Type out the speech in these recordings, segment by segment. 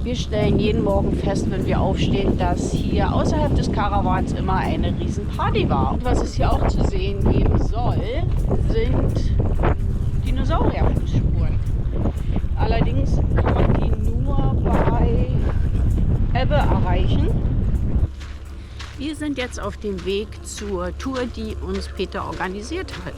Wir stellen jeden Morgen fest, wenn wir aufstehen, dass hier außerhalb des Karawans immer eine Riesenparty war. Und was es hier auch zu sehen geben soll, sind Dinosaurierfußspuren. Allerdings kann man die nur bei Ebbe erreichen. Wir sind jetzt auf dem Weg zur Tour, die uns Peter organisiert hat.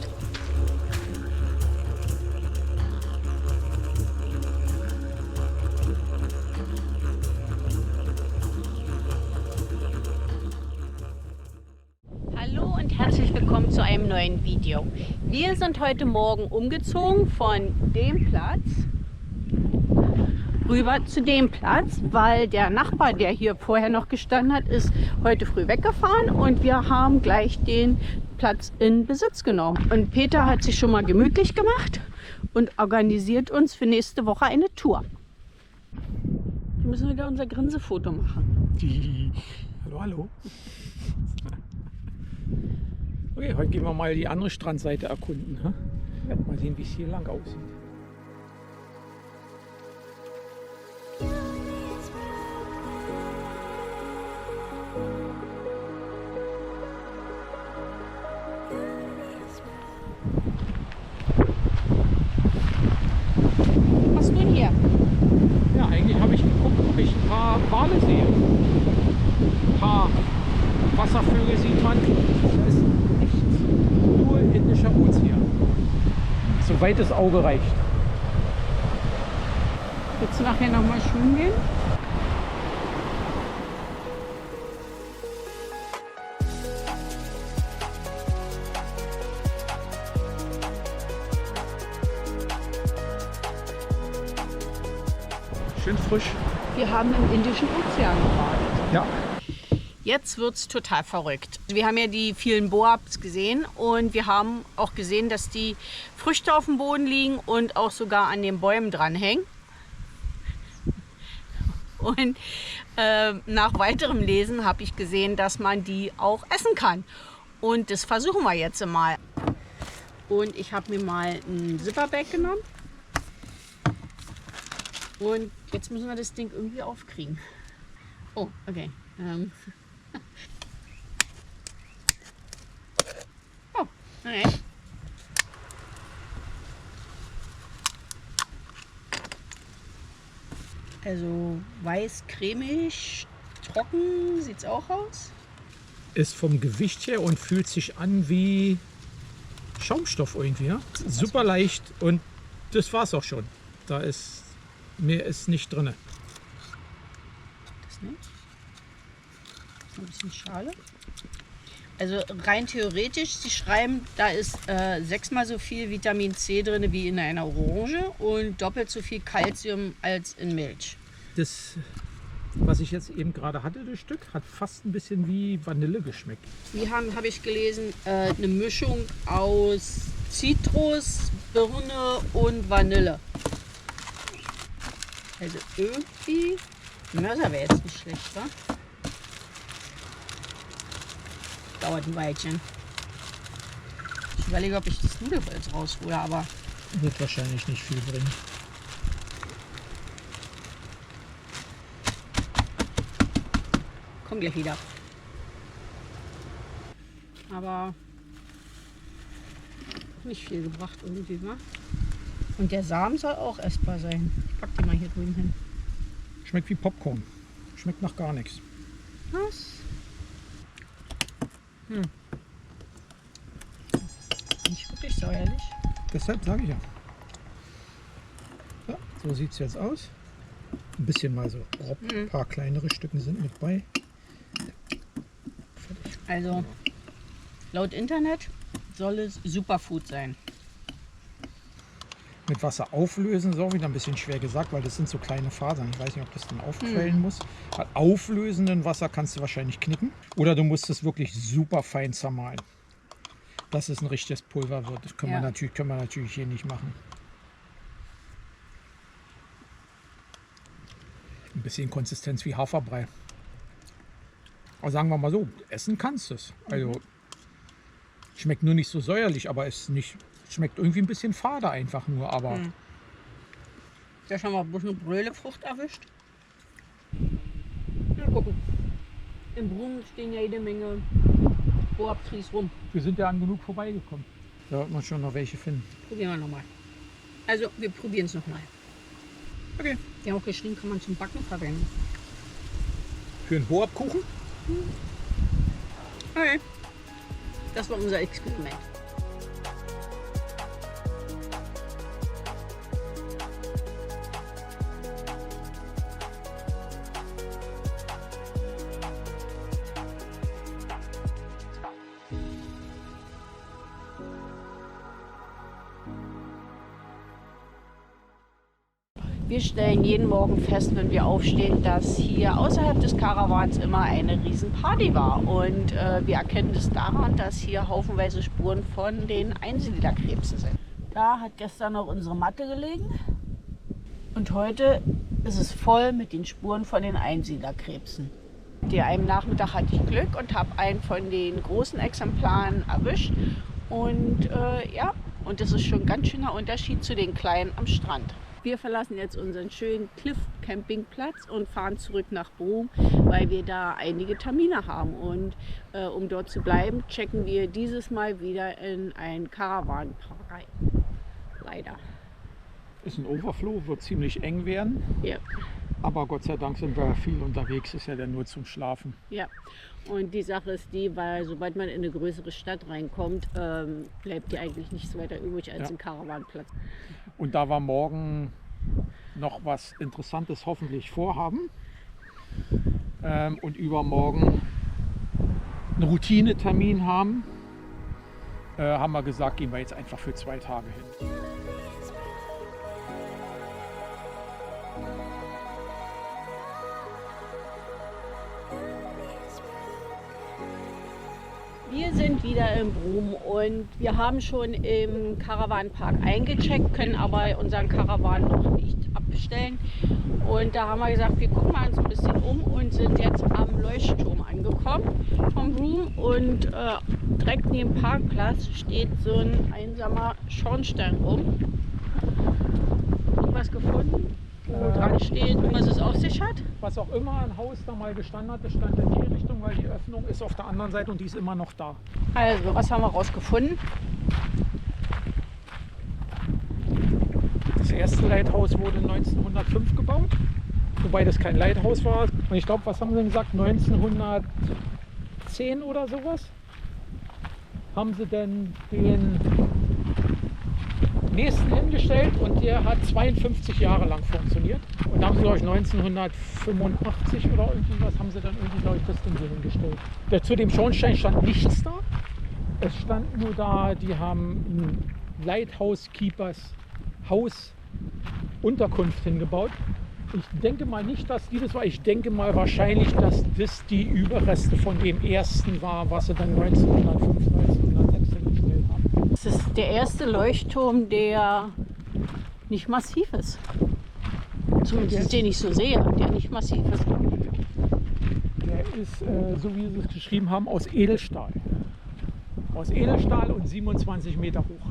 Hallo und herzlich willkommen zu einem neuen Video. Wir sind heute Morgen umgezogen von dem Platz rüber zu dem Platz, weil der Nachbar, der hier vorher noch gestanden hat, ist heute früh weggefahren und wir haben gleich den Platz in Besitz genommen. Und Peter hat sich schon mal gemütlich gemacht und organisiert uns für nächste Woche eine Tour. Wir müssen wieder unser Grinsefoto machen. Hallo, hallo. Okay, heute gehen wir mal die andere Strandseite erkunden. Mal sehen, wie es hier lang aussieht. Was tun hier? Ja, eigentlich habe ich geguckt, ob ich ein paar Wale sehe. Ein paar Wasservögel sieht man. Das ist echt nur Indischer Ozean. Soweit das Auge reicht. Willst du nachher noch mal schwimmen gehen? Schön frisch. Wir haben im Indischen Ozean gebadet. Ja. Jetzt wird es total verrückt. Wir haben ja die vielen Boabs gesehen und wir haben auch gesehen, dass die Früchte auf dem Boden liegen und auch sogar an den Bäumen dranhängen. Und nach weiterem Lesen habe ich gesehen, dass man die auch essen kann. Und das versuchen wir jetzt mal. Und ich habe mir mal ein Zipperbag genommen. Und jetzt müssen wir das Ding irgendwie aufkriegen. Oh, okay. Oh, okay. Also weiß, cremig, trocken sieht's auch aus. Ist vom Gewicht her und fühlt sich an wie Schaumstoff irgendwie. Ja? Super leicht und das war's auch schon. Da ist mehr ist nicht drin. Das nicht. Ein bisschen Schale. Also rein theoretisch, sie schreiben, da ist 6-mal so viel Vitamin C drin wie in einer Orange und doppelt so viel Calcium als in Milch. Das, was ich jetzt eben gerade hatte, das Stück, hat fast ein bisschen wie Vanille geschmeckt. Wir haben, habe ich gelesen, eine Mischung aus Zitrus, Birne und Vanille. Also irgendwie, Mörser wäre jetzt nicht schlecht, wa? Dauert ein Weilchen. Ich überlege, ob ich das Nudelholz raushole, aber Wird wahrscheinlich nicht viel bringen. komm gleich wieder. Aber nicht viel gebracht irgendwie, wa? Und der Samen soll auch essbar sein. Ich pack den mal hier drüben hin. Schmeckt wie Popcorn. Schmeckt nach gar nichts. Was? Nicht wirklich säuerlich. Deshalb sage ich ja. Ja, so sieht es jetzt aus. Ein bisschen mal so grob. Ein paar kleinere Stücken sind mit bei. Also laut Internet soll es Superfood sein. Mit Wasser auflösen ist auch wieder ein bisschen schwer gesagt, weil das sind so kleine Fasern. Ich weiß nicht, ob das dann aufquellen muss. Bei auflösenden Wasser kannst du wahrscheinlich knicken. Oder du musst es wirklich super fein zermahlen, dass es ein richtiges Pulver wird. Das können wir natürlich hier nicht machen. Ein bisschen Konsistenz wie Haferbrei. Aber sagen wir mal so, essen kannst du es. Also schmeckt nur nicht so säuerlich, aber es nicht, schmeckt irgendwie ein bisschen fade einfach nur. Aber Ja, schon mal ein bisschen Brülefrucht erwischt. gucken. Im Brum stehen ja jede Menge Boabtries rum. Wir sind ja an genug vorbeigekommen. Da wird man schon noch welche finden. Probieren wir nochmal. Also, wir probieren es nochmal. Okay. Die haben auch geschrieben, kann man zum Backen verwenden. Für einen Boabkuchen? Okay. Das war unser Experiment. Wir stellen jeden Morgen fest, wenn wir aufstehen, dass hier außerhalb des Karawans immer eine Riesenparty war. Und wir erkennen das daran, dass hier haufenweise Spuren von den Einsiedlerkrebsen sind. Da hat gestern noch unsere Matte gelegen. Und heute ist es voll mit den Spuren von den Einsiedlerkrebsen. An einem Nachmittag hatte ich Glück und habe einen von den großen Exemplaren erwischt. Und ja, und das ist schon ein ganz schöner Unterschied zu den kleinen am Strand. Wir verlassen jetzt unseren schönen Cliff Campingplatz und fahren zurück nach Brum, weil wir da einige Termine haben. Und um dort zu bleiben, checken wir dieses Mal wieder in ein Caravanpark rein. Leider. Ist ein Overflow, wird ziemlich eng werden. Ja. Aber Gott sei Dank sind wir viel unterwegs, ist ja dann nur zum Schlafen. Ja, und die Sache ist die, weil sobald man in eine größere Stadt reinkommt, bleibt dir eigentlich nichts weiter übrig als ein Caravanplatz. Und da wir morgen noch was Interessantes hoffentlich vorhaben und übermorgen einen Routinetermin haben, haben wir gesagt, gehen wir jetzt einfach für 2 Tage hin. Wir sind wieder in Brum und wir haben schon im Caravanpark eingecheckt, können aber unseren Caravan noch nicht abstellen. Und da haben wir gesagt, wir gucken mal uns ein bisschen um und sind jetzt am Leuchtturm angekommen von Brum. Und direkt neben dem Parkplatz steht so ein einsamer Schornstein rum. Was gefunden? Wo dran steht, was es auf sich hat? Was auch immer ein Haus da mal gestanden hat, das stand in die Richtung, weil die Öffnung ist auf der anderen Seite und die ist immer noch da. Also, was haben wir rausgefunden? Das erste Leithaus wurde 1905 gebaut, wobei das kein Leithaus war. Und ich glaube, was haben sie denn gesagt, 1910 oder sowas? Haben sie denn den nächsten hingestellt und der hat 52 Jahre lang funktioniert. Und da haben sie, glaube ich, 1985 oder irgendwas, haben sie dann irgendwie, glaube ich, das Ding hier hingestellt. Zu dem Schornstein stand nichts da. Es stand nur da, die haben ein Lighthouse Keepers Haus Unterkunft hingebaut. Ich denke mal nicht, dass die das war. Ich denke mal wahrscheinlich, dass das die Überreste von dem ersten war, was sie dann 1905, 1906 hingestellt haben. Das ist der erste Leuchtturm, der nicht massiv ist. Zumindest den ich so sehe, der nicht massiv ist. Der ist, so wie sie es geschrieben haben, aus Edelstahl. Aus Edelstahl und 27 Meter hoch.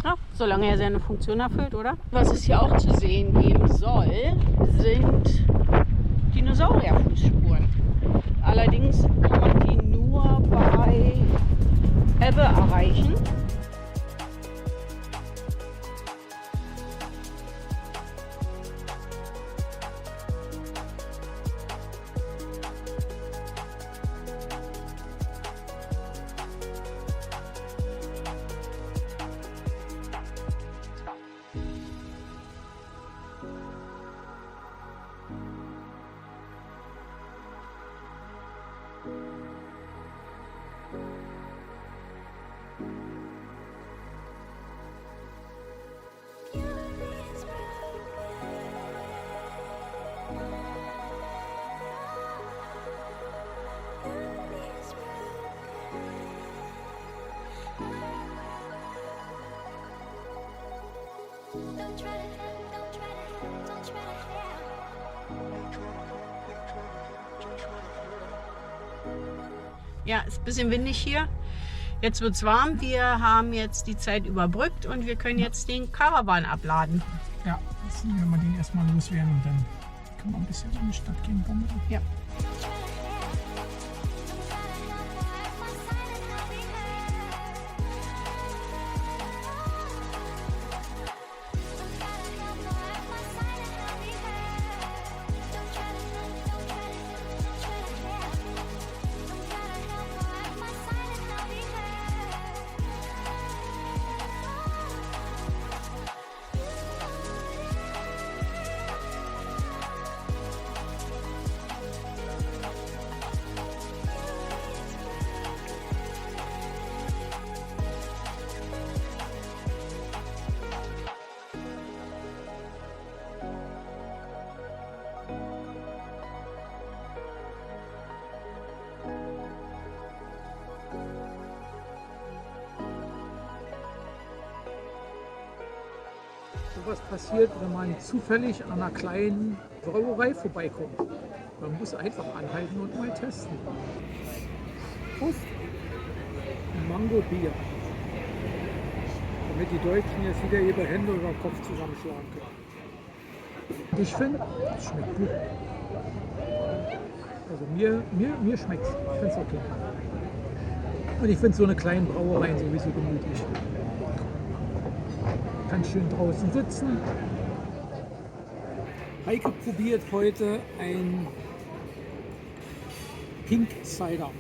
Ja, solange er seine Funktion erfüllt, oder? Was es hier auch zu sehen geben soll, sind Dinosaurierfußspuren. Allerdings kann man die nur bei Ebbe erreichen. Ja, ist ein bisschen windig hier. Jetzt wird es warm. Wir haben jetzt die Zeit überbrückt und wir können jetzt den Caravan abladen. Ja, jetzt werden wir den erstmal loswerden und dann Kann man ein bisschen in die Stadt gehen, bummeln? Ja. Was passiert, wenn man zufällig an einer kleinen Brauerei vorbeikommt? Man muss einfach anhalten und mal testen. Prost! Mango-Bier. Damit die Deutschen jetzt wieder ihre Hände über den Kopf zusammenschlagen können. Ich finde, es schmeckt gut. Also mir schmeckt es. Ich finde es okay. Und ich finde so eine kleine Brauerei sowieso gemütlich. Kann schön draußen sitzen. Heike probiert heute ein Pink Cider.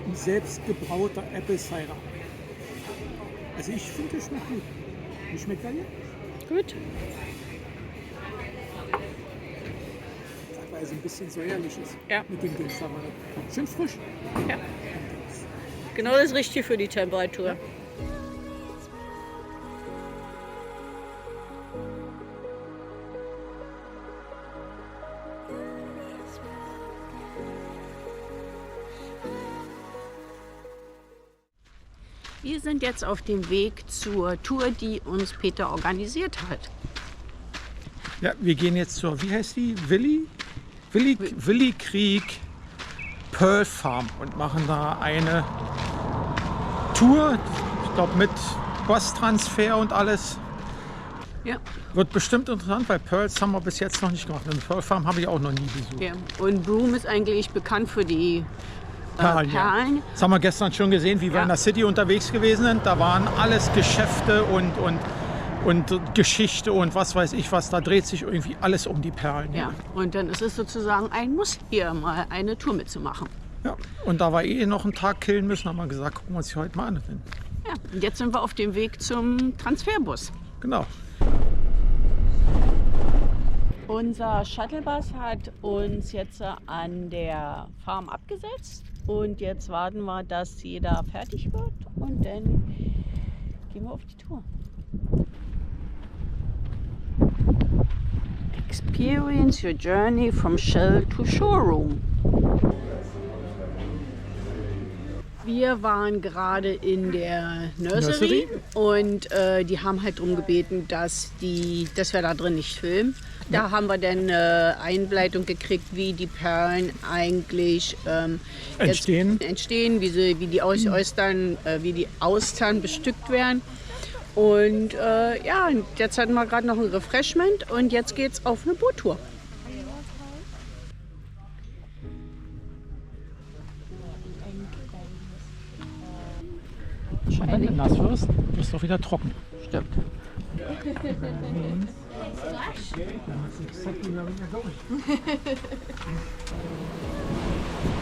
Ein selbstgebrauter Apple Cider. Also ich finde, das schmeckt gut. Wie schmeckt er dir? Gut. Teilweise ein bisschen säuerliches Ja. mit dem Dings. Aber schön frisch. Ja. Genau das Richtige für die Temperatur. Wir sind jetzt auf dem Weg zur Tour, die uns Peter organisiert hat. Ja, wir gehen jetzt zur, wie heißt die? Willi Creek Pearl Farm und machen da eine Tour, ich glaube mit Bustransfer und alles. Ja. Wird bestimmt interessant, weil Pearls haben wir bis jetzt noch nicht gemacht. Eine Pearl Farm habe ich auch noch nie besucht. Ja. Und Broome ist eigentlich bekannt für die Perlen. Ja. Das haben wir gestern schon gesehen, wie wir Ja. in der City unterwegs gewesen sind. Da waren alles Geschäfte und Geschichte und was weiß ich was. Da dreht sich irgendwie alles um die Perlen. Ja, und dann ist es sozusagen ein Muss, hier mal eine Tour mitzumachen. Ja. Und da wir noch einen Tag killen müssen, haben wir gesagt, gucken wir uns die heute mal an. Ja, und jetzt sind wir auf dem Weg zum Transferbus. Genau. Unser Shuttlebus hat uns jetzt an der Farm abgesetzt und jetzt warten wir, dass jeder fertig wird und dann gehen wir auf die Tour. Experience your journey from shell to showroom. Wir waren gerade in der Nursery und die haben halt darum gebeten, dass wir da drin nicht filmen. Da haben wir dann eine Einleitung gekriegt, wie die Perlen eigentlich Entstehen, wie die Austern bestückt werden. Und ja, jetzt hatten wir gerade noch ein Refreshment und jetzt geht's auf eine Boottour. Wenn du nass wirst, wirst du auch wieder trocken. Stimmt.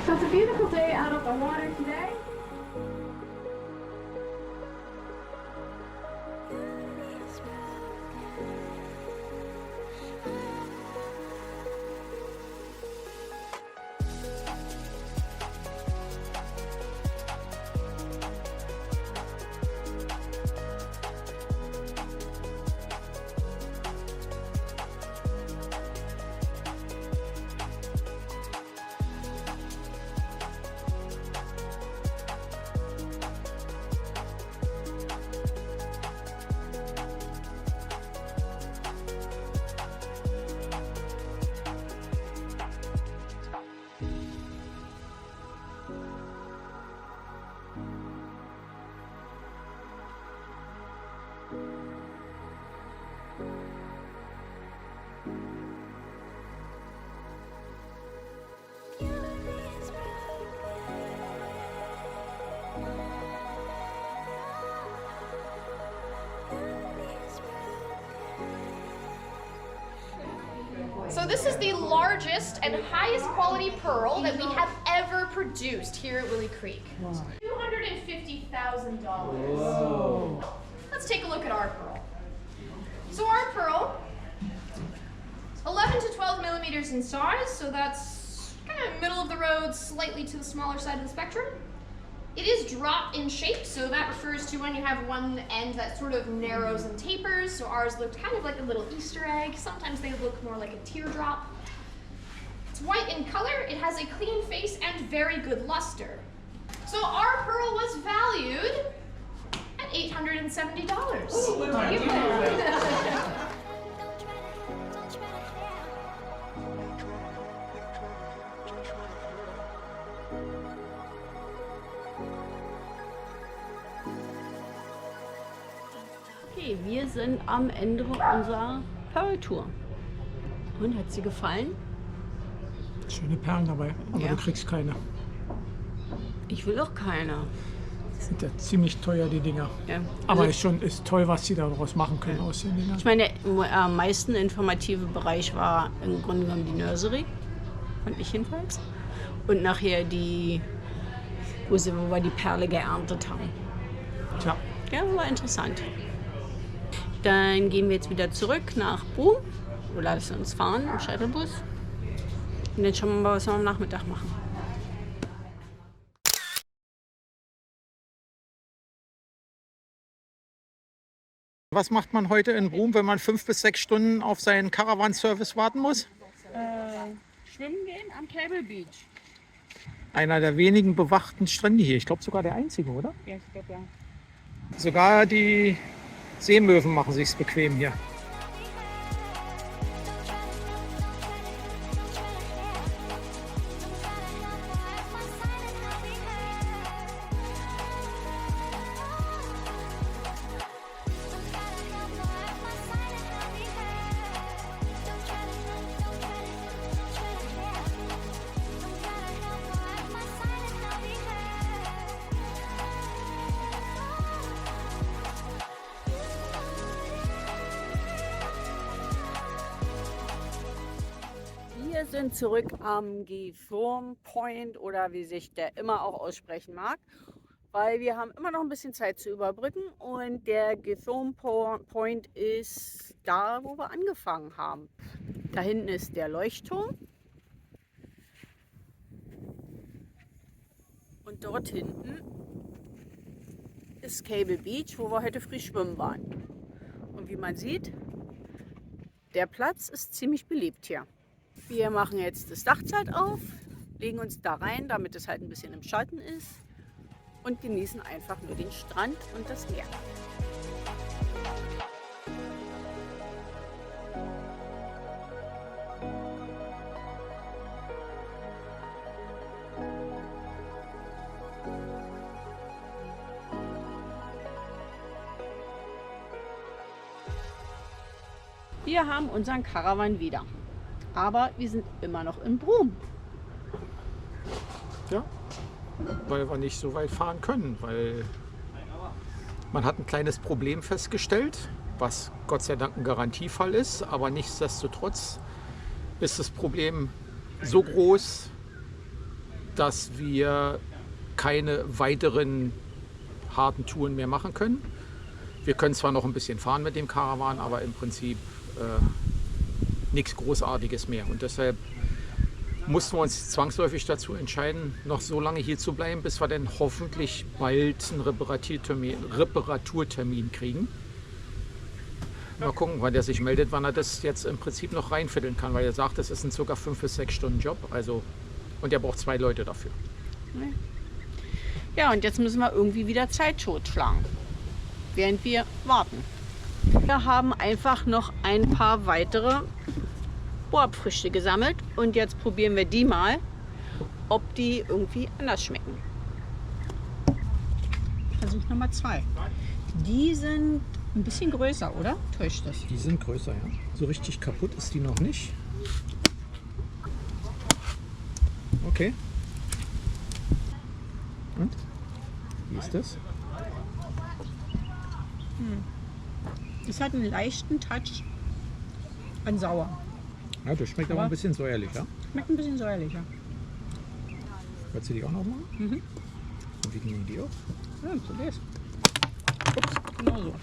So it's a beautiful day out of the water today. So this is the largest and highest quality pearl that we have ever produced here at Willie Creek. $250,000. Let's take a look at our pearl. So our pearl, 11 to 12 millimeters in size, so that's kind of middle of the road, slightly to the smaller side of the spectrum. It is drop in shape, so that refers to when you have one end that sort of narrows and tapers. So ours looked kind of like a little Easter egg. Sometimes they look more like a teardrop. It's white in color, it has a clean face and very good luster. So our pearl was valued at $870. Okay, wir sind am Ende unserer Pearl-Tour. Und, hat sie gefallen? Schöne Perlen dabei, aber Ja. du kriegst keine. Ich will auch keine. Sind ja ziemlich teuer, die Dinger. Ja. Aber Also, ist toll, was sie daraus machen können aus den Dingern. ich meine, der am meisten informative Bereich war im Grunde genommen die Nursery. Fand ich jedenfalls. Und nachher wo wir die Perle geerntet haben. Tja, Ja, war interessant. Dann gehen wir jetzt wieder zurück nach Boom. Oder lassen uns fahren im Shuttlebus. Und dann schauen wir mal, was wir am Nachmittag machen. was macht man heute in Broome, wenn man 5 bis 6 Stunden auf seinen Caravan-Service warten muss? Schwimmen gehen am Cable Beach. Einer der wenigen bewachten Strände hier. Ich glaube sogar der einzige, oder? Ja, ich glaube ja. Sogar die Seemöwen machen sich's bequem hier. Wir sind zurück am Guithorm Point oder wie sich der immer auch aussprechen mag, weil wir haben immer noch ein bisschen Zeit zu überbrücken und der Guithorm Point ist da, wo wir angefangen haben. Da hinten ist der Leuchtturm und dort hinten ist Cable Beach, wo wir heute früh schwimmen waren. Und wie man sieht, der Platz ist ziemlich beliebt hier. Wir machen jetzt das Dachzelt auf, legen uns da rein, damit es halt ein bisschen im Schatten ist und genießen einfach nur den Strand und das Meer. Wir haben unseren Caravan wieder. Aber wir sind immer noch in Broome. Ja, weil wir nicht so weit fahren können, weil man hat ein kleines Problem festgestellt, was Gott sei Dank ein Garantiefall ist, aber nichtsdestotrotz ist das Problem so groß, dass wir keine weiteren harten Touren mehr machen können. Wir können zwar noch ein bisschen fahren mit dem Caravan, aber im Prinzip nichts Großartiges mehr. Und deshalb mussten wir uns zwangsläufig dazu entscheiden, noch so lange hier zu bleiben, bis wir dann hoffentlich bald einen Reparaturtermin kriegen. Mal gucken, wann der sich meldet, wann er das jetzt im Prinzip noch reinvierteln kann, weil er sagt, das ist ein ca. 5 bis 6 Stunden Job. Also, und er braucht 2 Leute dafür. Ja, und jetzt müssen wir irgendwie wieder Zeit totschlagen, während wir warten. Wir haben einfach noch ein paar weitere Bohrfrüchte gesammelt und jetzt probieren wir die mal, ob die irgendwie anders schmecken. Versuch Nummer 2. Die sind ein bisschen größer, oder? Täuscht das? Die sind größer, ja. So richtig kaputt ist die noch nicht. Okay. Und? Wie ist das? Es hat einen leichten Touch an sauer. Ja, das schmeckt aber Aber- ein bisschen säuerlich, ja? Schmeckt ein bisschen säuerlicher. Willst du die auch noch machen? Mhm. Und wie gingen die auch? Ja, so geht's. Ups, genau so.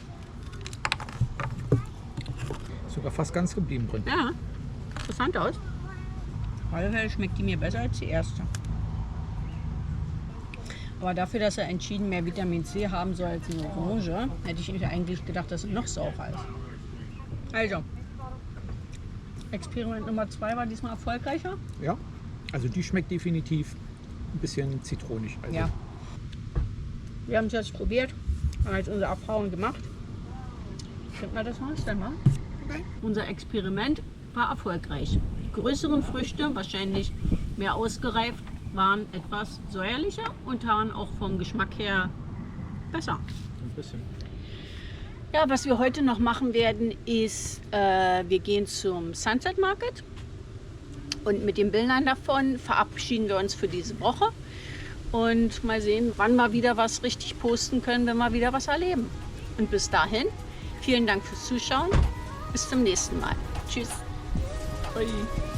Ist sogar fast ganz geblieben drin. Ja, interessant aus. Auf alle Fälle schmeckt die mir besser als die erste. Aber dafür, dass er entschieden mehr Vitamin C haben soll als eine Orange, hätte ich eigentlich gedacht, dass es noch saurer ist. Also, Experiment Nummer 2 war diesmal erfolgreicher. Ja, also die schmeckt definitiv ein bisschen zitronig. Also Ja. Wir haben es jetzt probiert, haben jetzt unsere Erfahrung gemacht. Könnten wir das mal dann machen? Unser Experiment war erfolgreich. Die größeren Früchte, wahrscheinlich mehr ausgereift, waren etwas säuerlicher und waren auch vom Geschmack her besser. ein bisschen. Ja, was wir heute noch machen werden, ist, wir gehen zum Sunset Market und mit den Bildern davon verabschieden wir uns für diese Woche und mal sehen, wann wir wieder was richtig posten können, wenn wir wieder was erleben. Und bis dahin, vielen Dank fürs Zuschauen. Bis zum nächsten Mal. Tschüss. Bye.